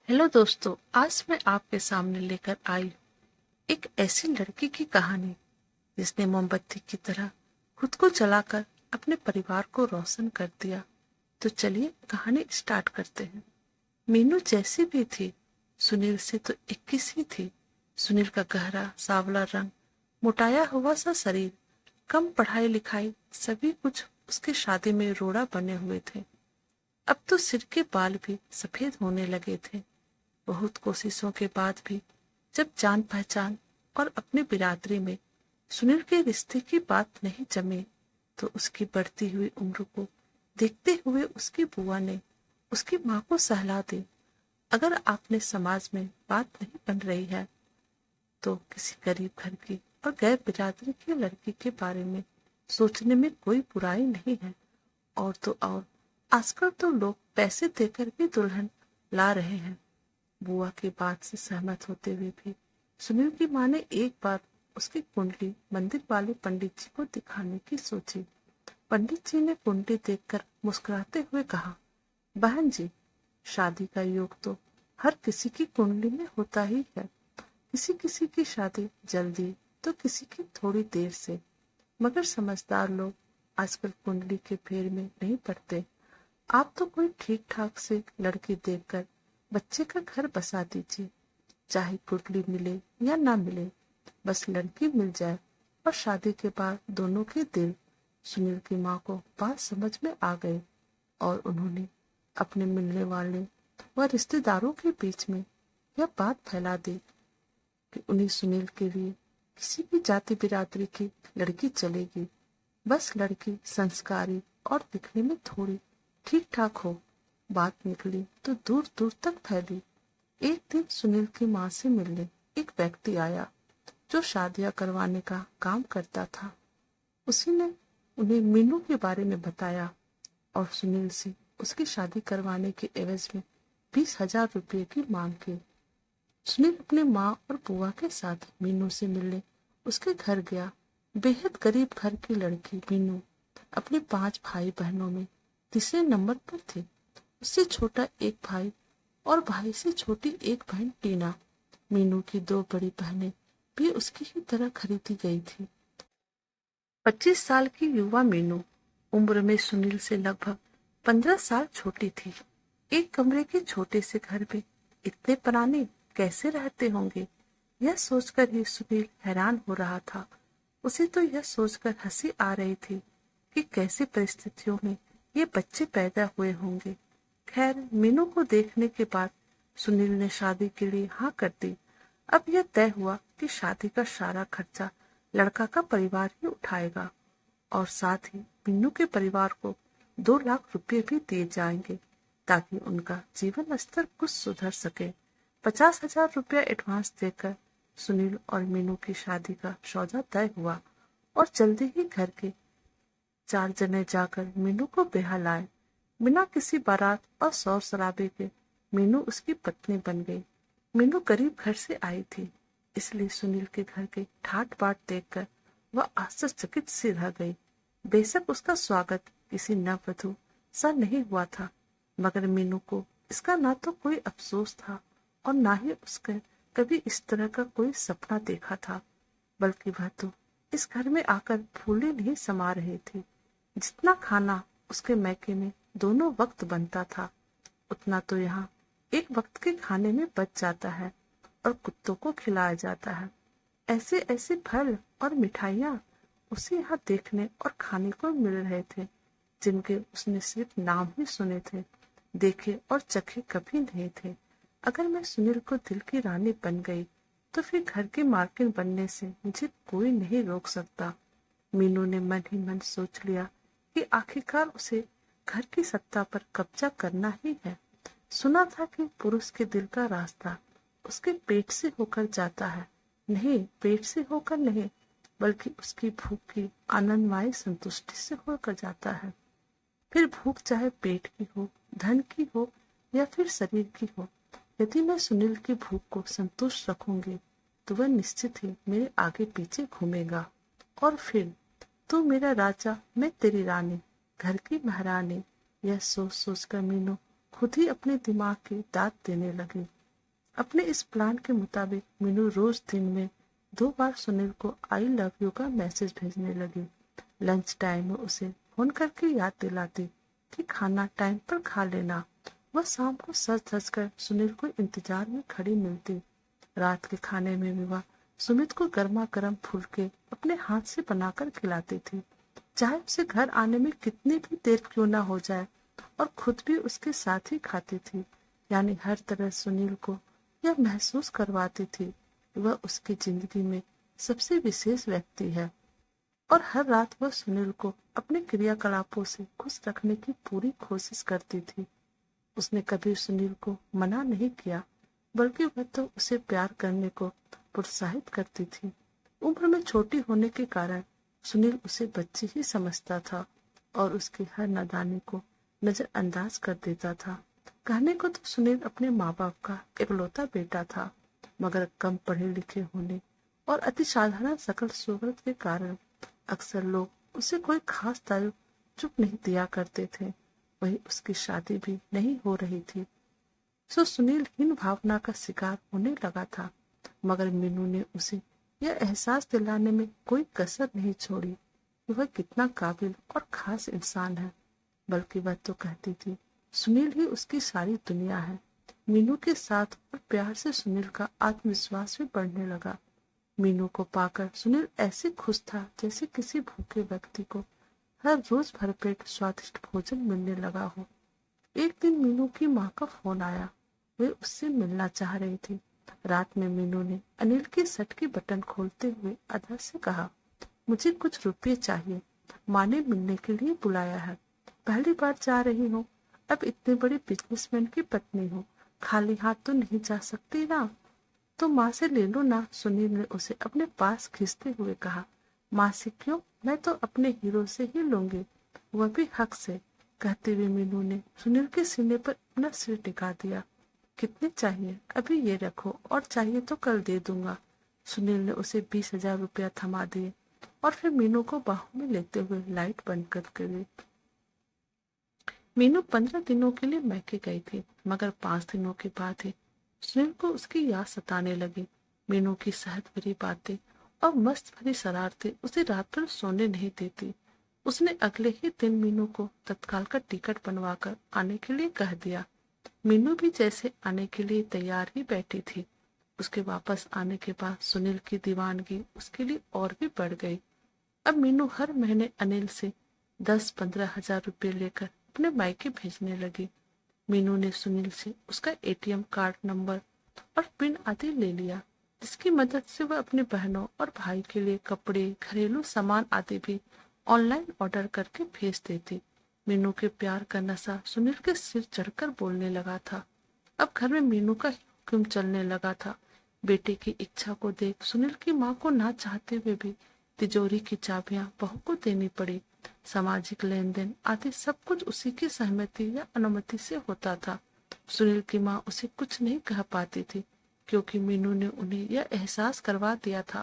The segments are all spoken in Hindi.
हेलो दोस्तों, आज मैं आपके सामने लेकर आई एक ऐसी लड़की की कहानी जिसने मोमबत्ती की तरह खुद को जलाकर अपने परिवार को रोशन कर दिया। तो चलिए कहानी स्टार्ट करते हैं। मीनू जैसी भी थी, सुनील से तो 21 ही थी। सुनील का गहरा सांवला रंग, मोटाया हुआ सा शरीर, कम पढ़ाई लिखाई, सभी कुछ उसकी शादी में रोड़ा बने हुए थे। अब तो सिर के बाल भी सफेद होने लगे थे। बहुत कोशिशों के बाद भी जब जान पहचान और अपनी बिरादरी में सुनील के रिश्ते की बात नहीं जमी, तो उसकी बढ़ती हुई उम्र को देखते हुए उसकी बुआ ने उसकी माँ को सलाह दी, अगर आपने समाज में बात नहीं बन रही है तो किसी गरीब घर की और गैर बिरादरी की लड़की के बारे में सोचने में कोई बुराई नहीं है। और तो और आजकल तो लोग पैसे देकर भी दुल्हन ला रहे हैं। बुआ की बात से सहमत होते हुए भी सुनील की माँ ने एक बार उसकी कुंडली मंदिर वाले पंडित जी को दिखाने की सोची। पंडित जी ने कुंडली देखकर मुस्कुराते हुए कहा, बहन जी, शादी का योग तो हर किसी की कुंडली में होता ही है। किसी किसी की शादी जल्दी तो किसी की थोड़ी देर से, मगर समझदार लोग आजकल कुंडली के फेर में नहीं पड़ते। आप तो कोई ठीक ठाक से लड़की देखकर बच्चे का घर बसा दीजिए, चाहे कुंडली मिले या ना मिले, बस लड़की मिल जाए। और शादी के बाद दोनों के दिल सुनील की माँ को बात समझ में आ गए और उन्होंने अपने मिलने वाले व रिश्तेदारों के बीच में यह बात फैला दी कि उन्हें सुनील के लिए किसी भी जाति बिरादरी की लड़की चलेगी, बस लड़की संस्कारी और दिखने में थोड़ी ठीक ठाक हो। बात निकली तो दूर दूर तक फैली। एक दिन सुनील की माँ से मिलने एक व्यक्ति आया जो शादियां करवाने का काम करता था। उसी ने उन्हें मीनू के बारे में बताया और सुनील से उसकी शादी करवाने के एवज में 20,000 रुपये की मांग की। सुनील अपने माँ और बुआ के साथ मीनू से मिलने उसके घर गया। बेहद गरीब घर की लड़की मीनू अपने 5 भाई बहनों में तीसरे नंबर पर थी। उससे छोटा एक भाई और भाई से छोटी एक बहन टीना। मीनू की 2 बड़ी बहनें भी उसकी ही तरह खरीदी गई थी। 25 साल की युवा मीनू उम्र में सुनील से लगभग 15 साल छोटी थी। एक कमरे के छोटे से घर में इतने प्राणी कैसे रहते होंगे, यह सोचकर ही सुनील हैरान हो रहा था। उसे तो यह सोचकर हंसी आ रही थी कि कैसी परिस्थितियों में ये बच्चे पैदा हुए होंगे। खैर, मीनू को देखने के बाद सुनील ने शादी के लिए हाँ कर दी। अब यह तय हुआ कि शादी का सारा खर्चा लड़का का परिवार ही उठाएगा और साथ ही मीनू के परिवार को 2 लाख रुपए भी दिए जाएंगे ताकि उनका जीवन स्तर कुछ सुधर सके। 50,000 रुपया एडवांस देकर सुनील और मीनू की शादी का सौदा तय हुआ और जल्दी ही घर के 4 जने जाकर मीनू को ब्याह लाए। बिना किसी बारात और शोर शराबे के मीनू उसकी पत्नी बन गई। मीनू गरीब घर से आई थी, इसलिए सुनील के घर के ठाट बाट देखकर वह आश्चर्यचकित सी रह गई। बेशक उसका स्वागत किसी नववधु सा नहीं हुआ था, मगर मीनू को इसका ना तो कोई अफसोस था और ना ही उसके कभी इस तरह का कोई सपना देखा था, बल्कि वह तो इस घर में आकर फूले नहीं समा रहे थे। जितना खाना उसके मैके में दोनों वक्त बनता था, उतना तो यहाँ एक वक्त के खाने में बच जाता है और कुत्तों को खिलाया जाता है। ऐसे ऐसे फल और मिठाइयाँ उसे यहाँ देखने और खाने को मिल रहे थे जिनके उसने सिर्फ नाम ही सुने थे, देखे और चखे कभी नहीं थे। अगर मैं सुनील को दिल की रानी बन गई तो फिर घर की मालकिन बनने से मुझे कोई नहीं रोक सकता। मीनू ने मन ही मन सोच लिया कि आखिरकार उसे घर की सत्ता पर कब्जा करना ही है। सुना था कि पुरुष के दिल का रास्ता उसके पेट से होकर जाता है। नहीं, पेट से होकर नहीं, बल्कि उसकी भूख की आनंदमय संतुष्टि से होकर जाता है। फिर भूख चाहे पेट की हो, धन की हो या फिर शरीर की हो, यदि मैं सुनील की भूख को संतुष्ट रखूंगी तो वह निश्चित ही मेरे आगे पीछे घूमेगा और फिर तू मेरा राजा, मैं तेरी रानी, घर की महारानी। यह सोच सोच कर मीनू खुद ही अपने दिमाग के दांत देने लगी। अपने इस प्लान के मुताबिक मीनू रोज दिन में 2 बार सुनील को आई लव यू का मैसेज भेजने लगी। लंच टाइम में उसे फोन करके याद दिलाती कि खाना टाइम पर खा लेना। वह शाम को सज धज कर सुनील को इंतजार में खड़ी मिलती। रात के खाने में भी वह सुमित को गर्मा गर्म फुलके अपने हाथ से बनाकर खिलाती थी, चाहे उसे घर आने में कितनी भी देर क्यों ना हो जाए, और खुद भी उसके साथ ही खाती थी। यानी हर तरह सुनील को यह महसूस करवाती थी कि वह उसकी जिंदगी में सबसे विशेष व्यक्ति है। और हर रात वह सुनील को अपने क्रियाकलापों से खुश रखने की पूरी कोशिश करती थी। उसने कभी सुनील को मना नहीं किया, बल्कि वह तो उसे प्यार करने को प्रोत्साहित करती थी। उम्र में छोटी होने के कारण सुनील उसे बच्ची ही समझता था और उसकी हर नादानी को नजरअंदाज कर देता था। कहने को तो सुनील अपने माँ बाप का इकलौता बेटा था, मगर कम पढ़े लिखे होने और अति साधारण शकल सूरत के कारण अक्सर लोग उसे कोई खास ताल्लुक नहीं दिया करते थे। वही उसकी शादी भी नहीं हो रही थी, सो सुनील हीन भावना का शिकार होने लगा था। मगर मीनू ने उसे यह एहसास दिलाने में कोई कसर नहीं छोड़ी कि वह कितना काबिल और खास इंसान है। बल्कि वह तो कहती थी सुनील ही उसकी सारी दुनिया है। मीनू के साथ और प्यार से सुनील का आत्मविश्वास भी बढ़ने लगा। मीनू को पाकर सुनील ऐसे खुश था जैसे किसी भूखे व्यक्ति को हर रोज भरपेट स्वादिष्ट भोजन मिलने लगा हो। एक दिन मीनू की माँ का फोन आया। वे उससे मिलना चाह रही थी। रात में मीनू ने अनिल की शर्ट की बटन खोलते हुए अदा से कहा, मुझे कुछ रुपये चाहिए, माँ ने मिलने के लिए बुलाया है। पहली बार जा रही हूँ, अब इतने बड़े बिजनेसमैन की पत्नी हूँ, खाली हाथ तो नहीं जा सकती ना। तो माँ से ले लो ना, सुनील ने उसे अपने पास खींचते हुए कहा। माँ से क्यों, मैं तो अपने हीरो से ही लूंगी, वह भी हक से। कहते हुए मीनू ने सुनील के सीने पर अपना सिर टिका दिया। कितने चाहिए? अभी ये रखो, और चाहिए तो कल दे दूंगा। सुनील ने उसे 20,000 रुपया थमा दिए और फिर मीनू को बाहों में लेते हुए लाइट बंद करके दी। मीनू 15 दिनों के लिए मैके गई थी, मगर 5 दिनों के बाद ही सुनील को उसकी याद सताने लगी। मीनू की सेहत भरी बातें और मस्त भरी शरारतें उसे रात भर सोने नहीं देती। उसने अगले ही दिन मीनू को तत्काल का टिकट बनवाकर आने के लिए कह दिया। मीनू भी जैसे आने के लिए तैयार ही बैठी थी। उसके वापस आने के बाद सुनील की दीवानगी उसके लिए और भी बढ़ गई। अब मीनू हर महीने अनिल से 10-15 हजार रुपये लेकर अपने मायके भेजने लगी। मीनू ने सुनील से उसका एटीएम कार्ड नंबर और पिन आदि ले लिया, जिसकी मदद से वह अपनी बहनों और भाई के लिए कपड़े, घरेलू सामान आदि भी ऑनलाइन ऑर्डर करके भेज देती। मीनू के प्यार का नशा सुनील के सिर चढ़कर बोलने लगा था। अब घर में मीनू का हुक्म चलने लगा था। बेटे की इच्छा को देख सुनील की माँ को ना चाहते हुए भी तिजोरी की चाबियां बहू को देनी पड़ी। सामाजिक लेन देन आदि सब कुछ उसी की सहमति या अनुमति से होता था। सुनील की माँ उसे कुछ नहीं कह पाती थी, क्योंकि मीनू ने उन्हें यह एहसास करवा दिया था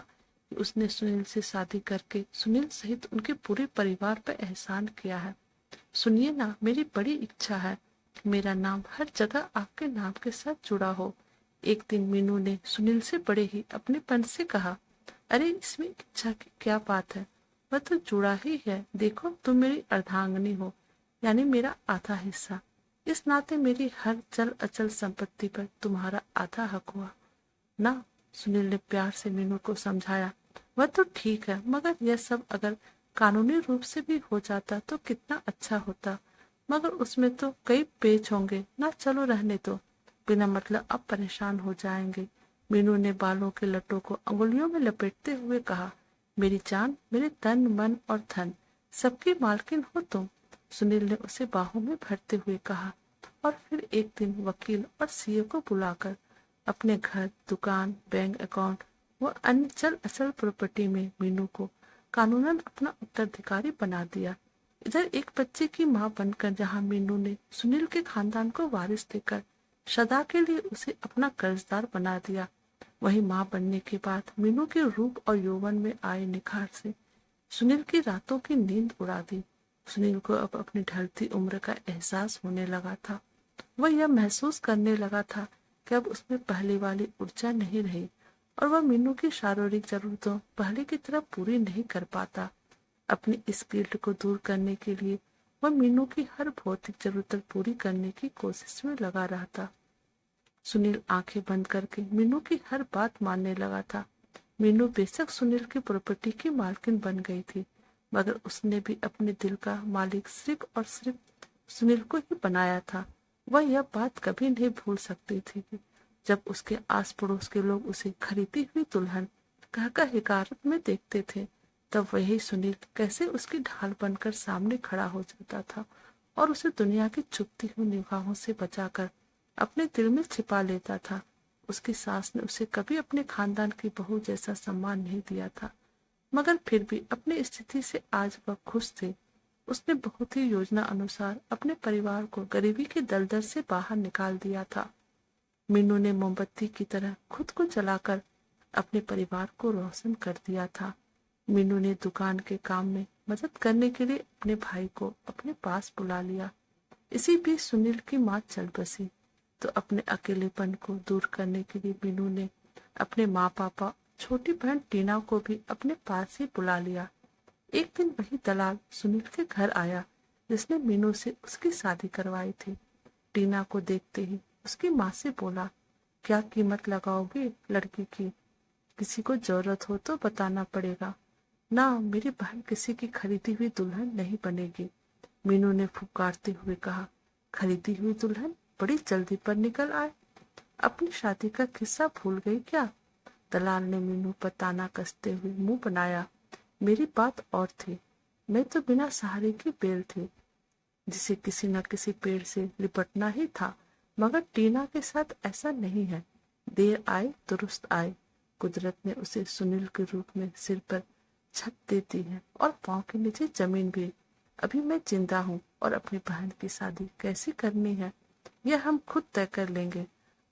कि उसने सुनील से शादी करके सुनील सहित उनके पूरे परिवार पर एहसान किया है। सुनिए ना, मेरी बड़ी इच्छा है कि मेरा नाम हर जगह आपके नाम के साथ जुड़ा हो। एक दिन मीनू ने सुनील से बड़े ही अपनेपन से कहा, अरे इसमें इच्छा की क्या बात है, वह तो जुड़ा ही है। देखो तुम मेरी अर्धांगिनी हो, यानी मेरा आधा हिस्सा। इस नाते मेरी हर चल अचल संपत्ति पर तुम्हारा आधा हक हुआ ना। सुनील ने प्यार से मीनू को समझाया, वह तो ठीक है, मगर यह सब अगर कानूनी रूप से भी हो जाता तो कितना अच्छा होता, मगर उसमें तो कई पेच होंगे ना। चलो रहने दो, बिना मतलब अब परेशान हो जाएंगे। मीनू ने बालों के लटों को अंगुलियों में लपेटते हुए कहा, मेरी जान, मेरे तन मन और धन सबकी मालकिन हो तुम। सुनील ने उसे बाहों में भरते हुए कहा, और फिर एक दिन वकील और सीए को बुलाकर अपने घर, दुकान, बैंक अकाउंट व अन्य चल अचल प्रॉपर्टी में मीनू को कानूनन अपना उत्तराधिकारी बना दिया। इधर एक बच्चे की मां बनकर जहां मीनू ने सुनील के खानदान को वारिस देकर सदा के लिए उसे अपना कर्जदार बना दिया, वही मां बनने के बाद मीनू के रूप और यौवन में आए निखार से सुनील की रातों की नींद उड़ा दी। सुनील को अब अपनी ढलती उम्र का एहसास होने लगा था। वह यह महसूस करने लगा था कि अब उसमें पहले वाली ऊर्जा नहीं रही और वह मीनू की शारीरिक जरूरतों पहले की तरह पूरी नहीं कर पाता। अपनी इस गिल्ट को दूर करने के लिए वह मीनू की हर भौतिक जरूरत पूरी करने की कोशिश में लगा रहता। सुनील आंखें बंद करके मीनू की हर बात मानने लगा था। मीनू बेशक सुनील की प्रॉपर्टी की मालकिन बन गई थी, मगर उसने भी अपने दिल का मालिक सिर्फ और सिर्फ सुनील को ही बनाया था। वह यह बात कभी नहीं भूल सकती थी कि जब उसके आस पड़ोस के लोग उसे खरीदी हुई दुल्हन कहकर हिकारत में देखते थे, तब वही सुनील कैसे उसकी ढाल बनकर सामने खड़ा हो जाता था और उसे दुनिया की चुभती हुई निगाहों से बचाकर अपने दिल में छिपा लेता था। उसकी सास ने उसे कभी अपने खानदान की बहू जैसा सम्मान नहीं दिया था, मगर फिर भी अपनी स्थिति से आज वह खुश थे। उसने बहुत ही योजना अनुसार अपने परिवार को गरीबी के दलदल से बाहर निकाल दिया था। मीनू ने मोमबत्ती की तरह खुद को जलाकर अपने परिवार को रोशन कर दिया था। मीनू ने दुकान के काम में मदद करने के लिए अपने भाई को अपने पास बुला लिया। इसी बीच सुनील की माँ चल बसी, तो अपने अकेलेपन को दूर करने के लिए मीनू ने अपने माँ पापा छोटी बहन टीना को भी अपने पास ही बुला लिया। एक दिन वही दलाल सुनील के घर आया जिसने मीनू से उसकी शादी करवाई थी। टीना को देखते ही उसकी माँ से बोला, क्या कीमत लगाओगे लड़की की? किसी को जरूरत हो तो बताना पड़ेगा। ना, मेरी बहन किसी की खरीदी हुई दुल्हन नहीं बनेगी। मीनू ने फुफकारते हुए कहा, खरीदी हुई दुल्हन? बड़ी जल्दी पर निकल आए। अपनी शादी का किस्सा भूल गई क्या? दलाल ने मीनू पर ताना कसते हुए मुंह बनाया। मेरी बात और थी। मैं तो बिना सहारे की बेल थी, जिसे किसी न किसी पेड़ से लिपटना ही था, मगर टीना के साथ ऐसा नहीं है। देर आए दुरुस्त आए। कुदरत ने उसे सुनील के रूप में सिर पर छत देती है और पाँव के नीचे जमीन भी। अभी मैं जिंदा हूँ और अपनी बहन की शादी कैसी करनी है यह हम खुद तय कर लेंगे।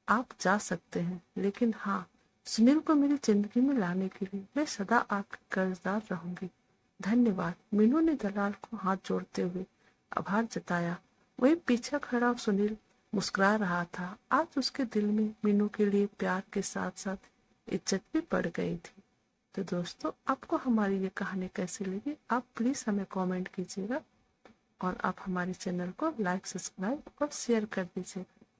आप जा सकते हैं, लेकिन हाँ, सुनील को मेरी जिंदगी में लाने के लिए मैं सदा आपकी कर्जदार रहूंगी। धन्यवाद। मीनू ने दलाल को हाथ जोड़ते हुए आभार जताया। वही पीछे खड़ा सुनील मुस्कुरा रहा था। आज उसके दिल में मीनू के लिए प्यार के साथ साथ इज्जत भी बढ़ गई थी। तो दोस्तों, आपको हमारी ये कहानी कैसी लगी आप प्लीज हमें कमेंट कीजिएगा और आप हमारे चैनल को लाइक, सब्सक्राइब और शेयर कर दीजिएगा।